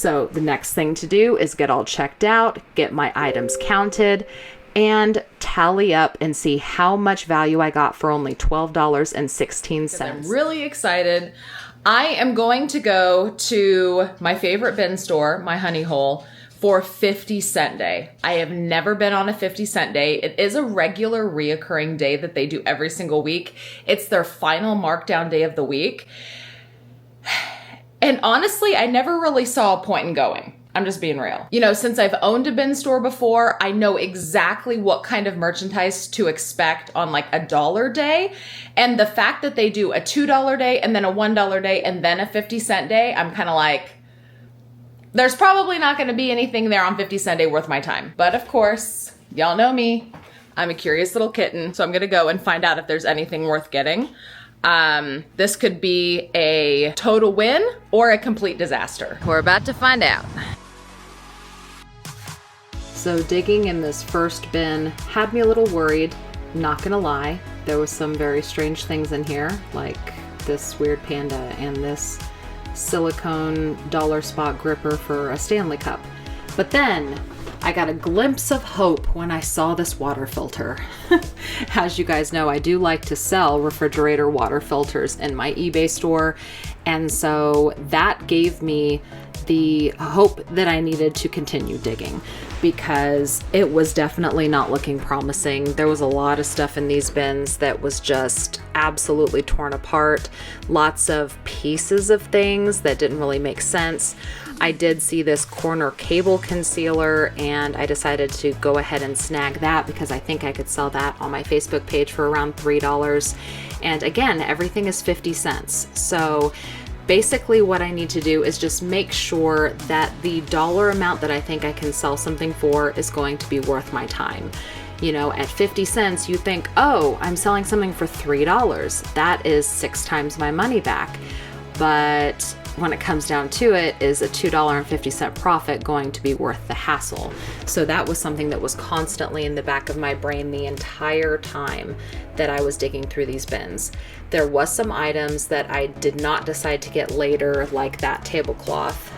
So the next thing to do is get all checked out, get my items counted, and tally up and see how much value I got for only $12.16. I'm really excited. I am going to go to my favorite bin store, my Honey Hole, for 50-cent day. I have never been on a 50-cent day. It is a regular reoccurring day that they do every single week. It's their final markdown day of the week. And honestly, I never really saw a point in going. I'm just being real. You know, since I've owned a bin store before, I know exactly what kind of merchandise to expect on like a $1 day. And the fact that they do a $2 day and then a $1 day and then a 50-cent day, I'm kind of like, there's probably not going to be anything there on 50-cent day worth my time. But of course, y'all know me. I'm a curious little kitten. So I'm going to go and find out if there's anything worth getting. This could be a total win or a complete disaster. We're about to find out. So digging in this first bin had me a little worried, not gonna lie. There was some very strange things in here, like this weird panda and this silicone dollar spot gripper for a Stanley cup. But then I got a glimpse of hope when I saw this water filter. As you guys know, I do like to sell refrigerator water filters in my eBay store. And so that gave me the hope that I needed to continue digging, because it was definitely not looking promising. There was a lot of stuff in these bins that was just absolutely torn apart. Lots of pieces of things that didn't really make sense. I did see this corner cable concealer and I decided to go ahead and snag that because I think I could sell that on my Facebook page for around $3. And again, everything is 50 cents. So basically what I need to do is just make sure that the dollar amount that I think I can sell something for is going to be worth my time. You know, at 50 cents, you think, oh, I'm selling something for $3. That is 6 times my money back. But when it comes down to it, is a $2.50 profit going to be worth the hassle? So that was something that was constantly in the back of my brain the entire time that I was digging through these bins. There was some items that I did not decide to get later, like that tablecloth.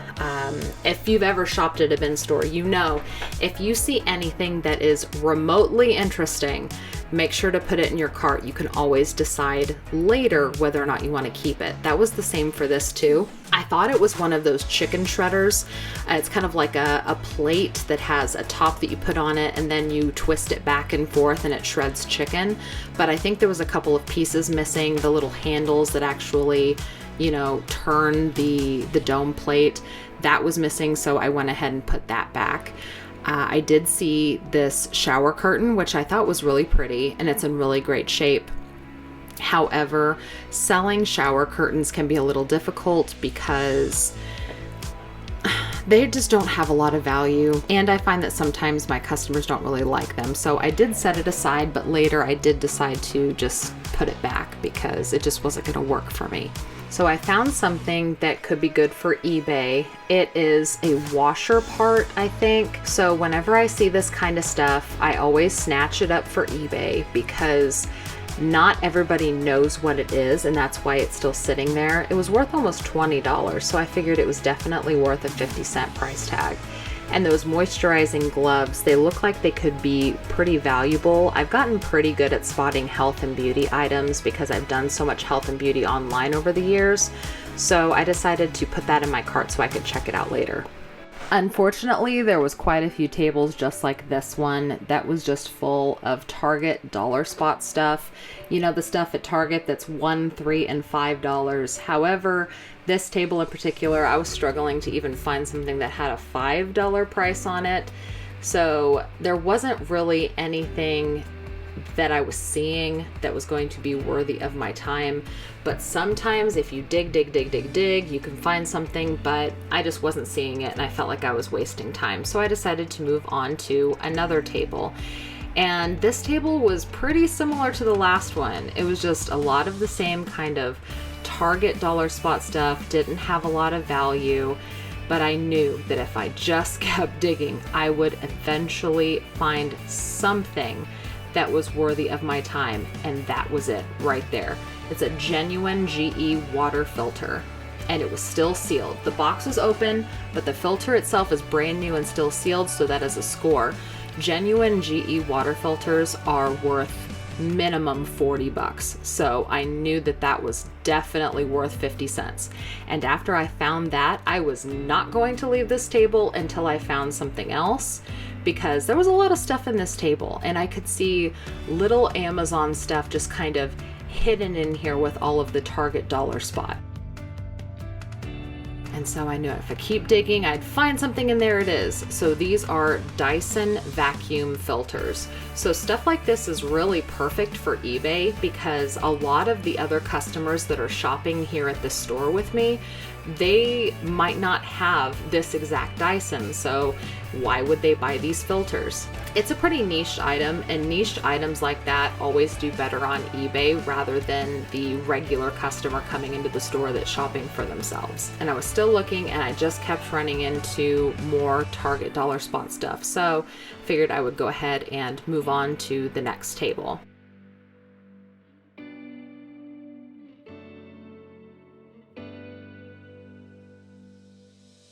If you've ever shopped at a bin store, you know, if you see anything that is remotely interesting, make sure to put it in your cart. You can always decide later whether or not you want to keep it. That was the same for this too. I thought it was one of those chicken shredders. It's kind of like a plate that has a top that you put on it and then you twist it back and forth and it shreds chicken. But I think there was a couple of pieces missing, the little handles that actually, you know, turn the dome plate. That was missing, so I went ahead and put that back. I did see this shower curtain, which I thought was really pretty, and it's in really great shape. However, selling shower curtains can be a little difficult because they just don't have a lot of value, and I find that sometimes my customers don't really like them. So I did set it aside, but later I did decide to just put it back because it just wasn't going to work for me. So I found something that could be good for eBay. It is a washer part, I think. So whenever I see this kind of stuff, I always snatch it up for eBay because not everybody knows what it is, and that's why it's still sitting there. It was worth almost $20, so I figured it was definitely worth a 50-cent price tag. And those moisturizing gloves, they look like they could be pretty valuable. I've gotten pretty good at spotting health and beauty items because I've done so much health and beauty online over the years. So I decided to put that in my cart so I could check it out later. Unfortunately, there was quite a few tables just like this one that was just full of Target dollar spot stuff. You know, the stuff at Target that's $1, $3, and $5. However, this table in particular, I was struggling to even find something that had a $5 price on it. So there wasn't really anything that I was seeing that was going to be worthy of my time. But sometimes if you dig, you can find something, but I just wasn't seeing it and I felt like I was wasting time. So I decided to move on to another table. And this table was pretty similar to the last one. It was just a lot of the same kind of Target dollar spot stuff, didn't have a lot of value, but I knew that if I just kept digging, I would eventually find something that was worthy of my time, and that was it right there. It's a genuine GE water filter, and it was still sealed. The box was open, but the filter itself is brand new and still sealed, so that is a score. Genuine GE water filters are worth minimum 40 bucks. So I knew that that was definitely worth 50 cents. And after I found that, I was not going to leave this table until I found something else, because there was a lot of stuff in this table and I could see little Amazon stuff just kind of hidden in here with all of the Target dollar spot. And so I knew if I keep digging, I'd find something, and there it is. So these are Dyson vacuum filters. So stuff like this is really perfect for eBay, because a lot of the other customers that are shopping here at the store with me, they might not have this exact Dyson. So why would they buy these filters? It's a pretty niche item, and niche items like that always do better on eBay rather than the regular customer coming into the store that's shopping for themselves. And I was still looking, and I just kept running into more Target dollar spot stuff. So figured I would go ahead and move on to the next table.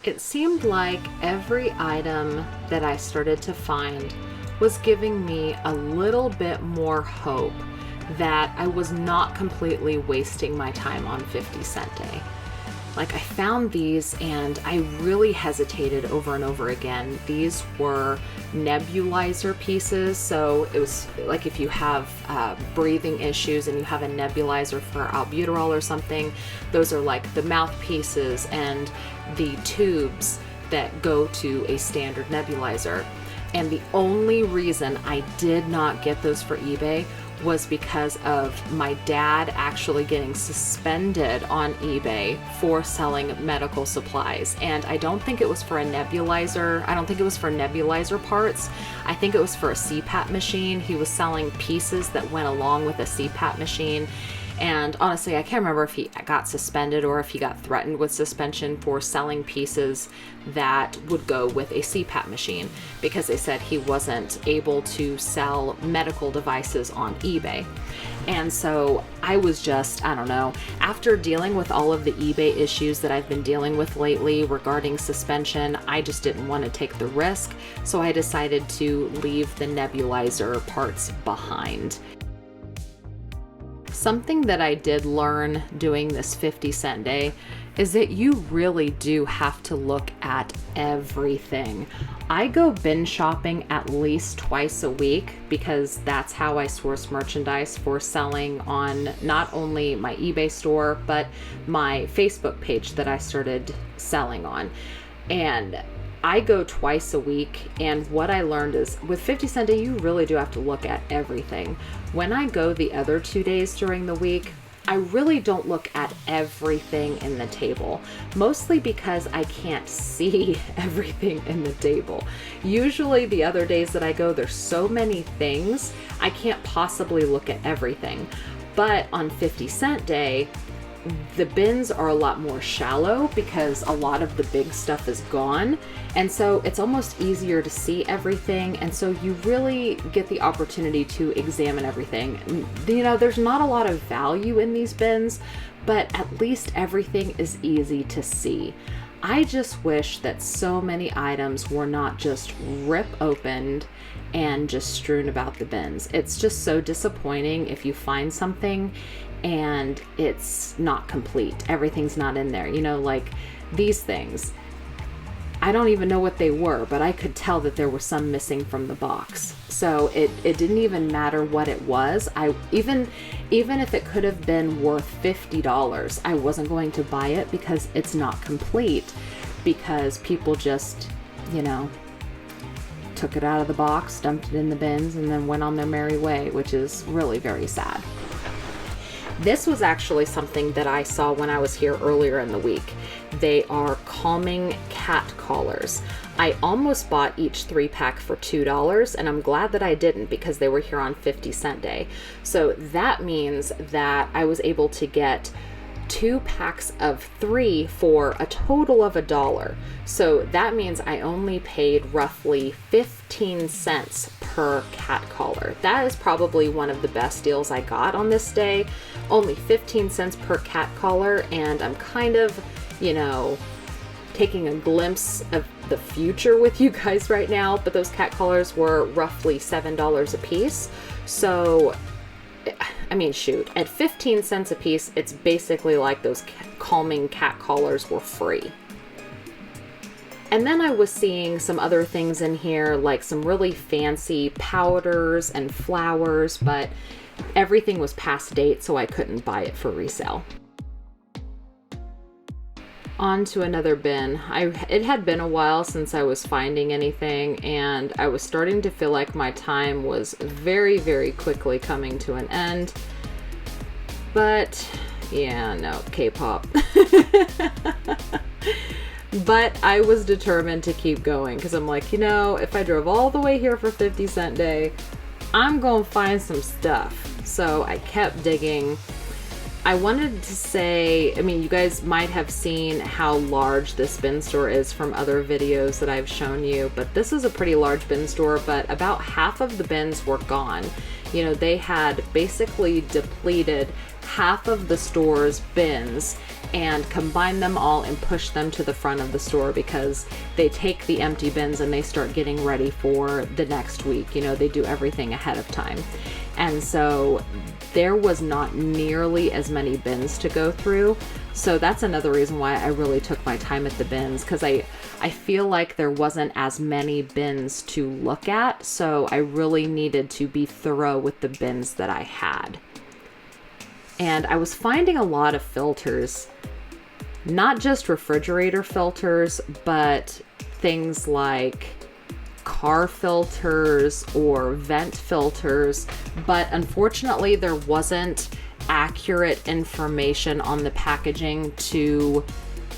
It seemed like every item that I started to find was giving me a little bit more hope that I was not completely wasting my time on 50 Cent Day. Like, I found these and I really hesitated over and over again. These were nebulizer pieces. So it was like if you have breathing issues and you have a nebulizer for albuterol or something, those are like the mouthpieces and the tubes that go to a standard nebulizer. And the only reason I did not get those for eBay was because of my dad actually getting suspended on eBay for selling medical supplies. And I don't think it was for a nebulizer. I don't think it was for nebulizer parts. I think it was for a CPAP machine. He was selling pieces that went along with a CPAP machine. And honestly, I can't remember if he got suspended or if he got threatened with suspension for selling pieces that would go with a CPAP machine, because they said he wasn't able to sell medical devices on eBay. And so I was just, I don't know, after dealing with all of the eBay issues that I've been dealing with lately regarding suspension, I just didn't want to take the risk. So I decided to leave the nebulizer parts behind. Something that I did learn doing this 50 Cent Day is that you really do have to look at everything. I go bin shopping at least twice a week, because that's how I source merchandise for selling on not only my eBay store, but my Facebook page that I started selling on. And I go twice a week, and what I learned is with 50 Cent Day, you really do have to look at everything. When I go the other 2 days during the week, I really don't look at everything in the table, mostly because I can't see everything in the table. Usually the other days that I go, there's so many things, I can't possibly look at everything. But on 50 Cent Day, the bins are a lot more shallow because a lot of the big stuff is gone. And so it's almost easier to see everything. And so you really get the opportunity to examine everything. You know, there's not a lot of value in these bins, but at least everything is easy to see. I just wish that so many items were not just rip opened and just strewn about the bins. It's just so disappointing if you find something and it's not complete. Everything's not in there. You know, like these things, I don't even know what they were, but I could tell that there was some missing from the box. So it didn't even matter what it was. Even if it could have been worth $50, I wasn't going to buy it because it's not complete, because people just, you know, took it out of the box, dumped it in the bins, and then went on their merry way, which is really very sad. This was actually something that I saw when I was here earlier in the week. They are calming cat collars. I almost bought each 3-pack for $2, and I'm glad that I didn't, because they were here on 50 Cent Day. So that means that I was able to get 2 packs of 3 for a total of $1. So that means I only paid roughly 15 cents per cat collar. That is probably one of the best deals I got on this day. Only 15 cents per cat collar, and I'm kind of you know, taking a glimpse of the future with you guys right now, but those cat collars were roughly $7 a piece. So, I mean, shoot, at 15 cents a piece, it's basically like those calming cat collars were free. And then I was seeing some other things in here, like some really fancy powders and flowers, but everything was past date, so I couldn't buy it for resale. On to another bin. It had been a while since I was finding anything, and I was starting to feel like my time was very, very quickly coming to an end. But yeah, no, K-pop. But I was determined to keep going because I'm like, you know, if I drove all the way here for 50-cent day, I'm gonna find some stuff. So I kept digging. I wanted to say, I mean, you guys might have seen how large this bin store is from other videos that I've shown you, but this is a pretty large bin store, but about half of the bins were gone. You know, they had basically depleted half of the store's bins and combine them all and push them to the front of the store because they take the empty bins and they start getting ready for the next week. You know, they do everything ahead of time. And so there was not nearly as many bins to go through. So that's another reason why I really took my time at the bins, because I feel like there wasn't as many bins to look at. So I really needed to be thorough with the bins that I had. And I was finding a lot of filters, not just refrigerator filters, but things like car filters or vent filters. But unfortunately, there wasn't accurate information on the packaging to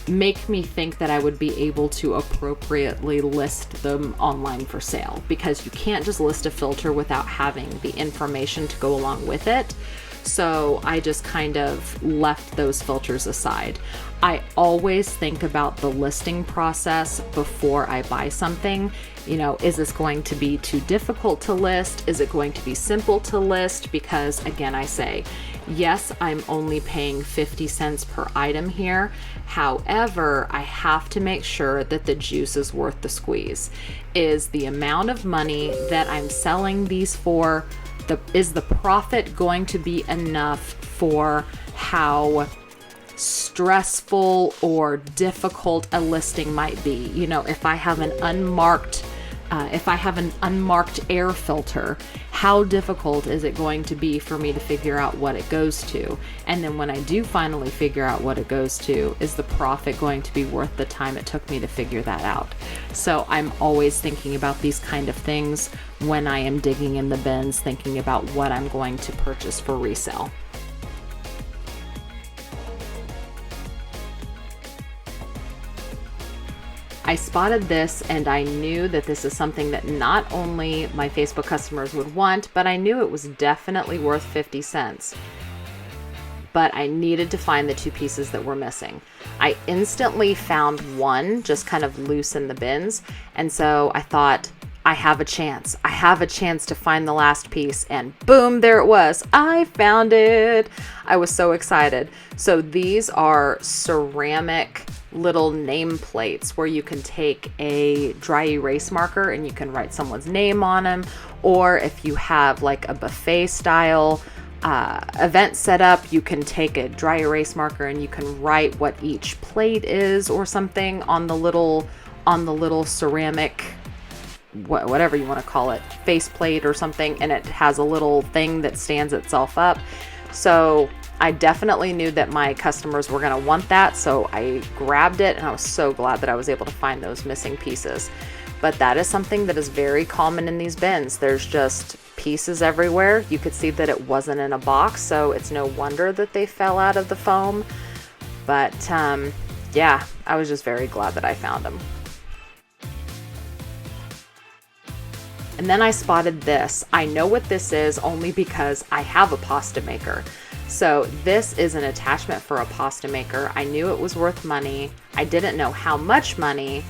make me think that I would be able to appropriately list them online for sale, because you can't just list a filter without having the information to go along with it. So I just kind of left those filters aside. I always think about the listing process before I buy something. You know, is this going to be too difficult to list? Is it going to be simple to list? Because again, I say, yes, I'm only paying 50 cents per item here. However, I have to make sure that the juice is worth the squeeze. Is the amount of money that I'm selling these for, is the profit going to be enough for how stressful or difficult a listing might be? You know, if I have an unmarked air filter, how difficult is it going to be for me to figure out what it goes to? And then when I do finally figure out what it goes to, is the profit going to be worth the time it took me to figure that out? So I'm always thinking about these kind of things when I am digging in the bins, thinking about what I'm going to purchase for resale. I spotted this and I knew that this is something that not only my Facebook customers would want, but I knew it was definitely worth 50 cents. But I needed to find the two pieces that were missing. I instantly found one just kind of loose in the bins. And so I thought, I have a chance. I have a chance to find the last piece, and boom, there it was. I found it. I was so excited. So these are ceramic little nameplates where you can take a dry erase marker and you can write someone's name on them. Or if you have like a buffet style event set up, you can take a dry erase marker and you can write what each plate is or something on the little ceramic, whatever you want to call it, faceplate or something, and it has a little thing that stands itself up. So I definitely knew that my customers were going to want that, so I grabbed it, and I was so glad that I was able to find those missing pieces. But that is something that is very common in these bins. There's just pieces everywhere. You could see that it wasn't in a box, so it's no wonder that they fell out of the foam. But yeah, I was just very glad that I found them. And then I spotted this. I know what this is only because I have a pasta maker. So this is an attachment for a pasta maker. I knew it was worth money. I didn't know how much money,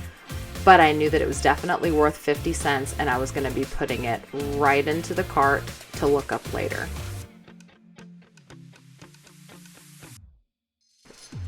but I knew that it was definitely worth 50 cents, and I was going to be putting it right into the cart to look up later.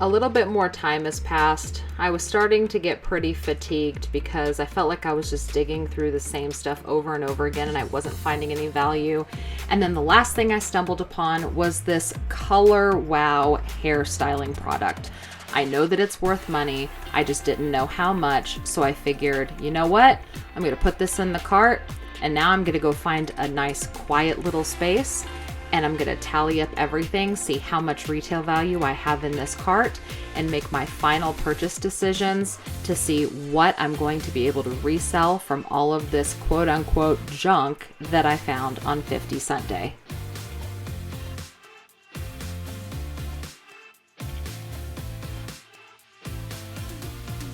A little bit more time has passed. I was starting to get pretty fatigued because I felt like I was just digging through the same stuff over and over again and I wasn't finding any value. And then the last thing I stumbled upon was this Color Wow hairstyling product. I know that it's worth money. I just didn't know how much. So I figured, you know what? I'm going to put this in the cart and now I'm going to go find a nice quiet little space and I'm going to tally up everything, see how much retail value I have in this cart, and make my final purchase decisions to see what I'm going to be able to resell from all of this quote unquote junk that I found on 50 Cent Day.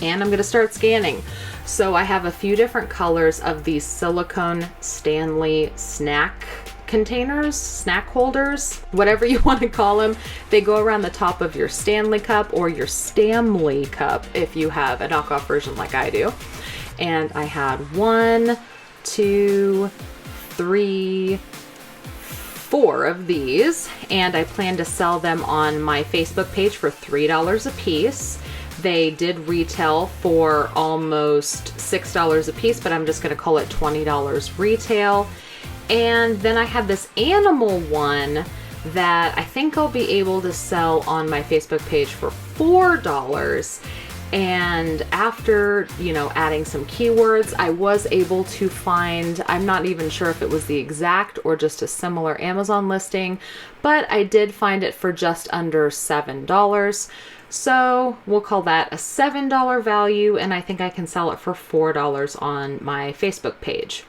And I'm going to start scanning. So I have a few different colors of these silicone Stanley snack containers, snack holders, whatever you want to call them. They go around the top of your Stanley cup or your Stanley cup if you have a knockoff version like I do. And I had 1, 2, 3, 4 of these, and I plan to sell them on my Facebook page for $3 a piece. They did retail for almost $6 a piece, but I'm just going to call it $20 retail. And then I have this animal one that I think I'll be able to sell on my Facebook page for $4. And after, adding some keywords, I was able to find, I'm not even sure if it was the exact or just a similar Amazon listing, but I did find it for just under $7. So we'll call that a $7 value, and I think I can sell it for $4 on my Facebook page.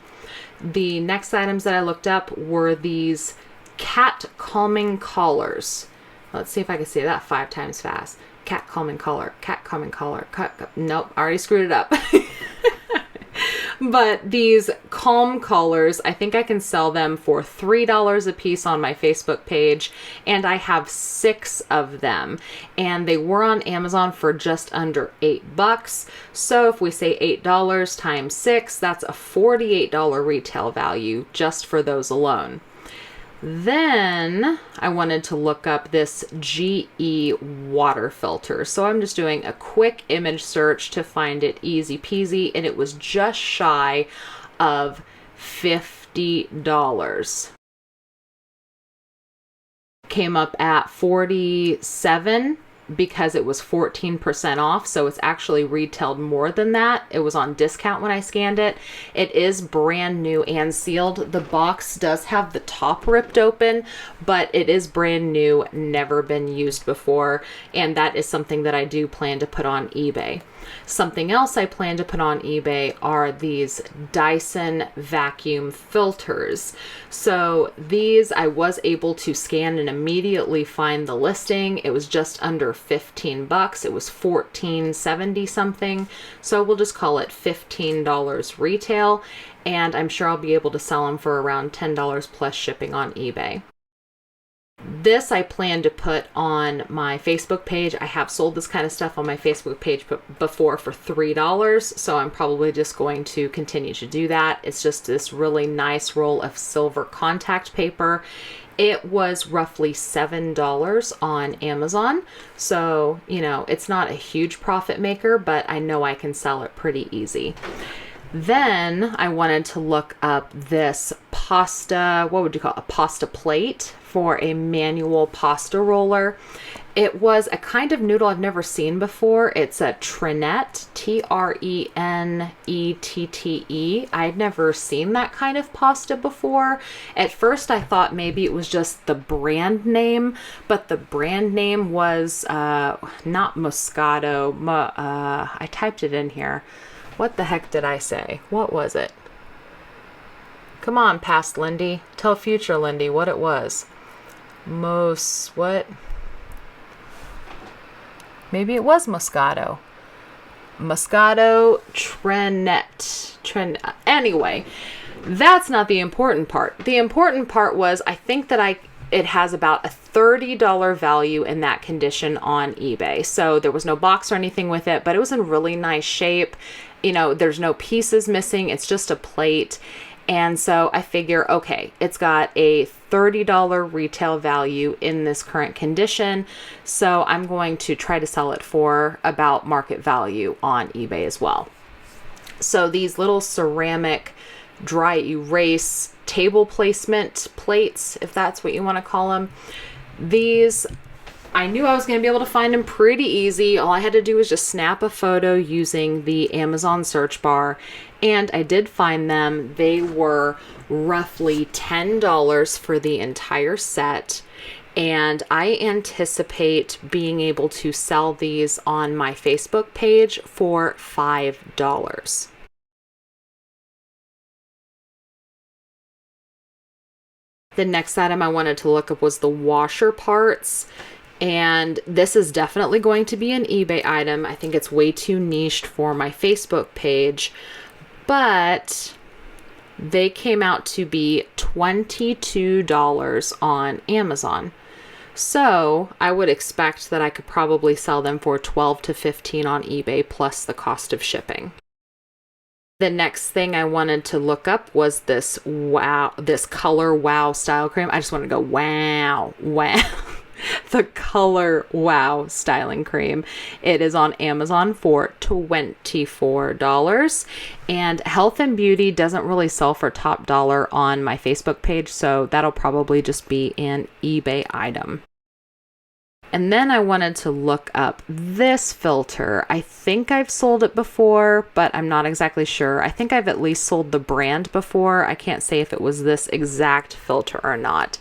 The next items that I looked up were these cat calming collars. Let's see if I can say that 5 times fast. Cat calming collar, cat calming collar. Nope, already screwed it up. But these calm collars, I think I can sell them for $3 a piece on my Facebook page, and I have 6 of them, and they were on Amazon for just under $8. So if we say $8 times 6, that's a $48 retail value just for those alone. Then I wanted to look up this GE water filter. So I'm just doing a quick image search to find it easy peasy, and it was just shy of $50. Came up at 47 because it was 14% off, so it's actually retailed more than that. It was on discount when I scanned it. It is brand new and sealed. The box does have the top ripped open, but it is brand new, never been used before, and that is something that I do plan to put on eBay. Something else I plan to put on eBay are these Dyson vacuum filters. So these I was able to scan and immediately find the listing. It was just under $15. It was $14.70 something. So we'll just call it $15 retail. And I'm sure I'll be able to sell them for around $10 plus shipping on eBay. This I plan to put on my Facebook page. I have sold this kind of stuff on my Facebook page before for $3, so I'm probably just going to continue to do that. It's just this really nice roll of silver contact paper. It was roughly $7 on Amazon, so it's not a huge profit maker, but I know I can sell it pretty easy. Then I wanted to look up this pasta, what would you call it? A pasta plate for a manual pasta roller. It was a kind of noodle I've never seen before. It's a Trinette, Trenettee. I'd never seen that kind of pasta before. At first I thought maybe it was just the brand name, but the brand name was not Moscato. I typed it in here. What the heck did I say? What was it? Come on, past Lindy. Tell future Lindy what it was. What? Maybe it was Moscato. Moscato Trinette. Anyway, that's not the important part. The important part was I think that it has about a $30 value in that condition on eBay. So there was no box or anything with it, but it was in really nice shape. There's no pieces missing. It's just a plate. And so I figure, okay, it's got a $30 retail value in this current condition. So I'm going to try to sell it for about market value on eBay as well. So these little ceramic dry erase table placement plates, if that's what you want to call them, these, I knew I was going to be able to find them pretty easy. All I had to do was just snap a photo using the Amazon search bar, and I did find them. They were roughly $10 for the entire set, and I anticipate being able to sell these on my Facebook page for $5. The next item I wanted to look up was the washer parts. And this is definitely going to be an eBay item. I think it's way too niched for my Facebook page, but they came out to be $22 on Amazon. So I would expect that I could probably sell them for $12 to $15 on eBay plus the cost of shipping. The next thing I wanted to look up was this color wow style cream. I just want to go wow. The color wow styling cream. It is on Amazon for $24, and health and beauty doesn't really sell for top dollar on my Facebook page, so that'll probably just be an eBay item. And then I wanted to look up this filter. I think I've sold it before, but I'm not exactly sure. I think I've at least sold the brand before. I can't say if it was this exact filter or not.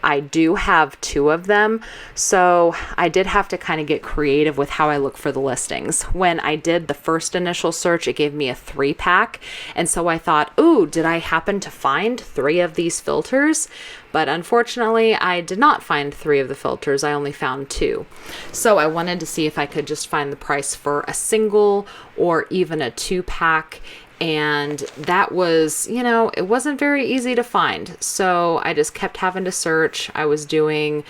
I do have 2 of them, so I did have to kind of get creative with how I look for the listings. When I did the first initial search, it gave me a 3-pack, and so I thought, ooh, did I happen to find 3 of these filters? But unfortunately, I did not find 3 of the filters. I only found 2. So I wanted to see if I could just find the price for a single or even a 2-pack. And that was, it wasn't very easy to find. So I just kept having to search. I was doing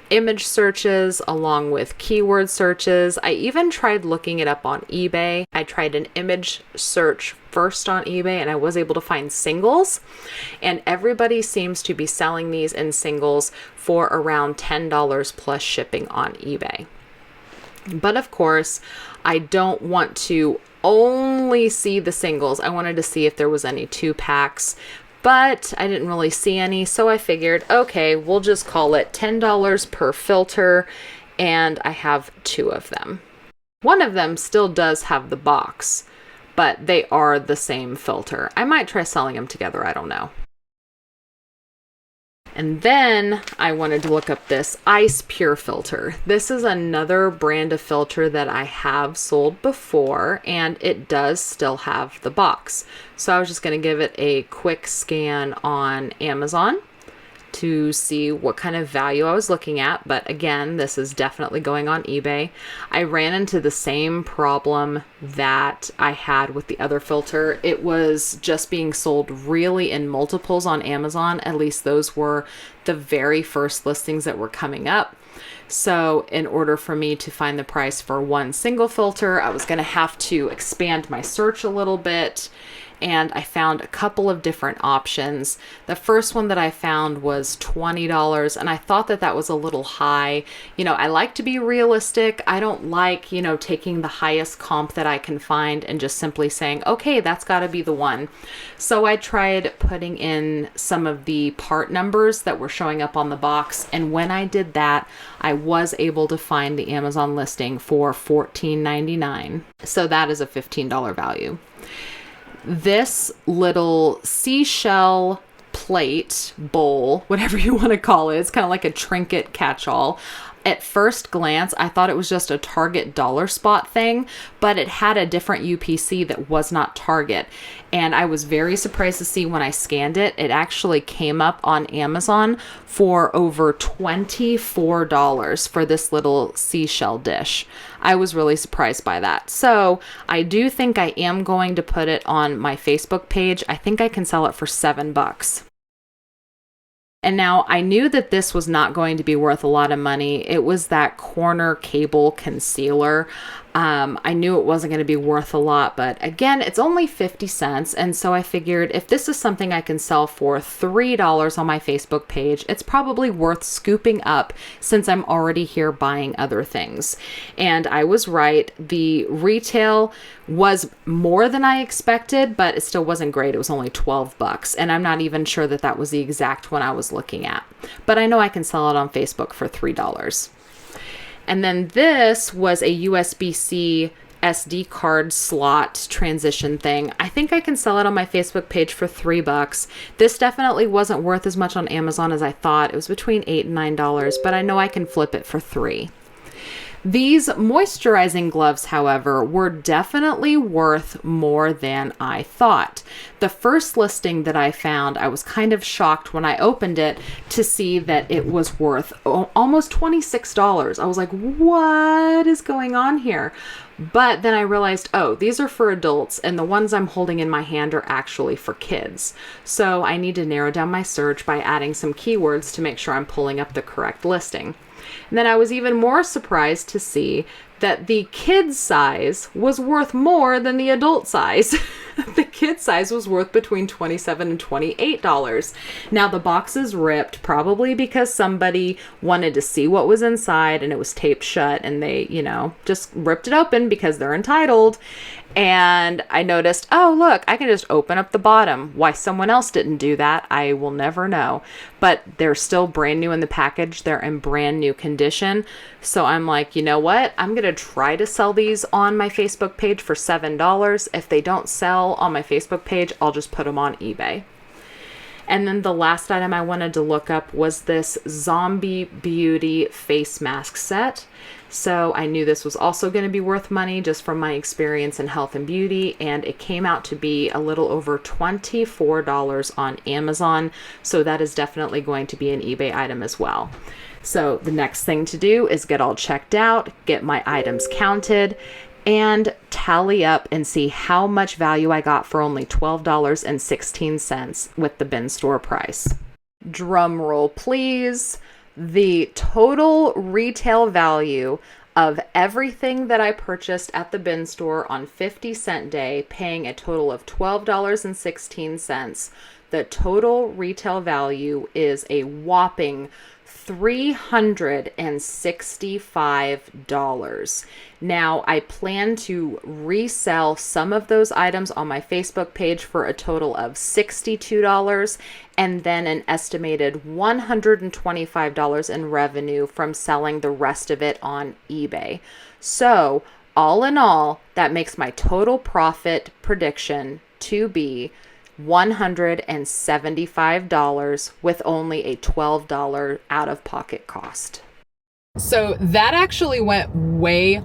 image searches along with keyword searches. I even tried looking it up on eBay. I tried an image search first on eBay, and I was able to find singles. And everybody seems to be selling these in singles for around $10 plus shipping on eBay. But of course, I don't want to only see the singles. I wanted to see if there was any 2-packs, but I didn't really see any. So I figured, okay, we'll just call it $10 per filter, and I have 2 of them. One of them still does have the box, but they are the same filter. I might try selling them together. I don't know. And then I wanted to look up this Ice Pure filter. This is another brand of filter that I have sold before, and it does still have the box. So I was just going to give it a quick scan on Amazon to see what kind of value I was looking at. But again, this is definitely going on eBay. I ran into the same problem that I had with the other filter. It was just being sold really in multiples on Amazon. At least those were the very first listings that were coming up. So in order for me to find the price for one single filter, I was going to have to expand my search a little bit. And I found a couple of different options. The first one that I found was $20, and I thought that that was a little high. I like to be realistic. I don't like, taking the highest comp that I can find and just simply saying, okay, that's got to be the one. So I tried putting in some of the part numbers that were showing up on the box, and when I did that, I was able to find the Amazon listing for $14.99. So that is a $15 value. This little seashell plate, bowl, whatever you want to call it, it's kind of like a trinket catch-all. At first glance, I thought it was just a Target dollar spot thing, but it had a different UPC that was not Target. And I was very surprised to see when I scanned it, it actually came up on Amazon for over $24 for this little seashell dish. I was really surprised by that. So I do think I am going to put it on my Facebook page. I think I can sell it for $7. And now I knew that this was not going to be worth a lot of money. It was that corner cable concealer. I knew it wasn't going to be worth a lot, but again, it's only 50 cents. And so I figured if this is something I can sell for $3 on my Facebook page, it's probably worth scooping up since I'm already here buying other things. And I was right. The retail was more than I expected, but it still wasn't great. It was only 12 bucks. And I'm not even sure that that was the exact one I was looking at, but I know I can sell it on Facebook for $3. And then this was a USB-C SD card slot transition thing. I think I can sell it on my Facebook page for $3. This definitely wasn't worth as much on Amazon as I thought. It was between $8 and $9, but I know I can flip it for $3. These moisturizing gloves, however, were definitely worth more than I thought. The first listing that I found, I was kind of shocked when I opened it to see that it was worth almost $26. I was like, what is going on here? But then I realized, oh, these are for adults, and the ones I'm holding in my hand are actually for kids. So I need to narrow down my search by adding some keywords to make sure I'm pulling up the correct listing. And then I was even more surprised to see that the kid size was worth more than the adult size. The kid size was worth between $27 and $28. Now the box is ripped, probably because somebody wanted to see what was inside and it was taped shut, and they, just ripped it open because they're entitled. And I noticed, oh, look, I can just open up the bottom. Why someone else didn't do that, I will never know. But they're still brand new in the package. They're in brand new condition. So I'm like, you know what? I'm going to try to sell these on my Facebook page for $7. If they don't sell on my Facebook page, I'll just put them on eBay. And then the last item I wanted to look up was this Zombie Beauty face mask set. So I knew this was also going to be worth money just from my experience in health and beauty, and it came out to be a little over $24 on Amazon. So that is definitely going to be an eBay item as well. So the next thing to do is get all checked out, get my items counted, and tally up and see how much value I got for only $12.16 with the bin store price. Drum roll, please. The total retail value of everything that I purchased at the bin store on 50 cent day, paying a total of $12.16, the total retail value is a whopping $365. Now, I plan to resell some of those items on my Facebook page for a total of $62, and then an estimated $125 in revenue from selling the rest of it on eBay. So, all in all, that makes my total profit prediction to be $175 with only a $12 out-of-pocket cost. So that actually went way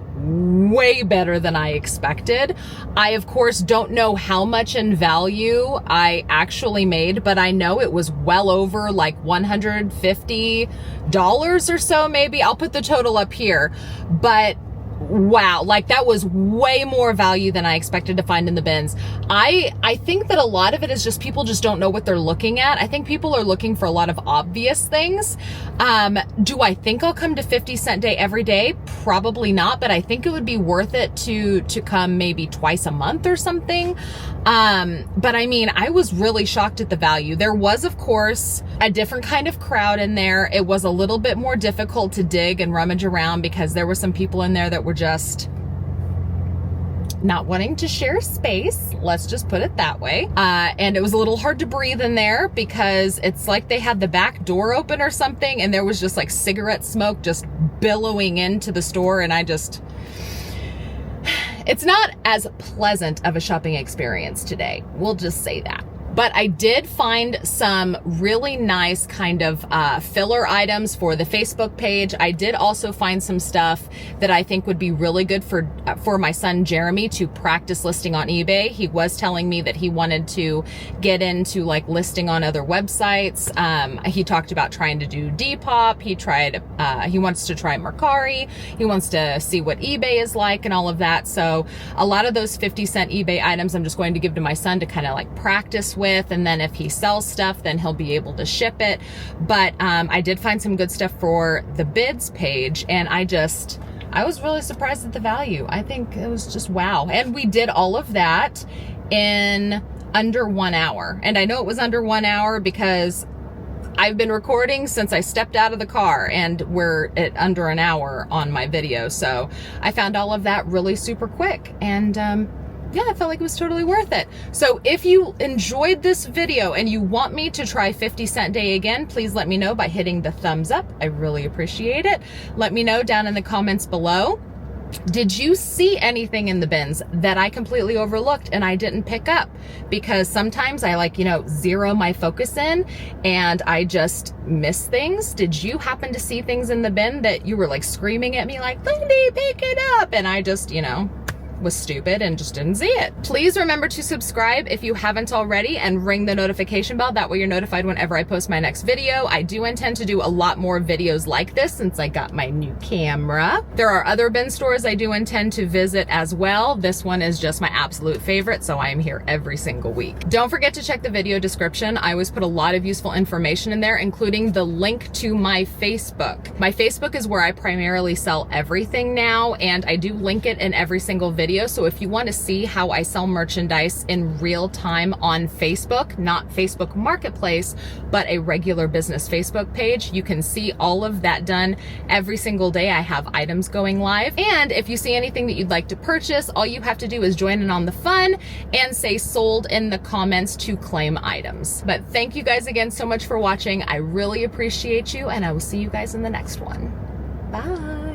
better than I expected. I, of course, don't know how much in value I actually made, but I know it was well over like $150 or so, maybe. I'll put the total up here, but wow, like that was way more value than I expected to find in the bins. I think that a lot of it is just people just don't know what they're looking at. I think people are looking for a lot of obvious things. Do I think I'll come to 50 cent day every day? Probably not, but I think it would be worth it to come maybe twice a month or something. But I mean, I was really shocked at the value. There was, of course, a different kind of crowd in there. It was a little bit more difficult to dig and rummage around because there were some people in there that were just not wanting to share space. Let's just put it that way. And it was a little hard to breathe in there because it's like they had the back door open or something, and there was just like cigarette smoke just billowing into the store. And it's not as pleasant of a shopping experience today. We'll just say that. But I did find some really nice kind of filler items for the Facebook page. I did also find some stuff that I think would be really good for my son Jeremy to practice listing on eBay. He was telling me that he wanted to get into like listing on other websites. He talked about trying to do Depop. He wants to try Mercari. He wants to see what eBay is like and all of that. So a lot of those 50 cent eBay items I'm just going to give to my son to kind of like practice with, and then if he sells stuff, then he'll be able to ship it. But I did find some good stuff for the bids page, and I I was really surprised at the value. I think it was just wow. And we did all of that in under 1 hour. And I know it was under 1 hour because I've been recording since I stepped out of the car, and we're at under an hour on my video. So I found all of that really super quick. And yeah, I felt like it was totally worth it. So if you enjoyed this video and you want me to try 50 Cent Day again, please let me know by hitting the thumbs up. I really appreciate it. Let me know down in the comments below. Did you see anything in the bins that I completely overlooked and I didn't pick up? Because sometimes I zero my focus in and I just miss things. Did you happen to see things in the bin that you were like screaming at me like, Lindy, pick it up? And I just, was stupid and just didn't see it. Please remember to subscribe if you haven't already and ring the notification bell. That way you're notified whenever I post my next video. I do intend to do a lot more videos like this since I got my new camera. There are other bin stores I do intend to visit as well. This one is just my absolute favorite, so I am here every single week. Don't forget to check the video description. I always put a lot of useful information in there, including the link to my Facebook. My Facebook is where I primarily sell everything now, and I do link it in every single video. So if you want to see how I sell merchandise in real time on Facebook, not Facebook Marketplace, but a regular business Facebook page, you can see all of that done every single day. I have items going live. And if you see anything that you'd like to purchase, all you have to do is join in on the fun and say sold in the comments to claim items. But thank you guys again so much for watching. I really appreciate you, and I will see you guys in the next one. Bye.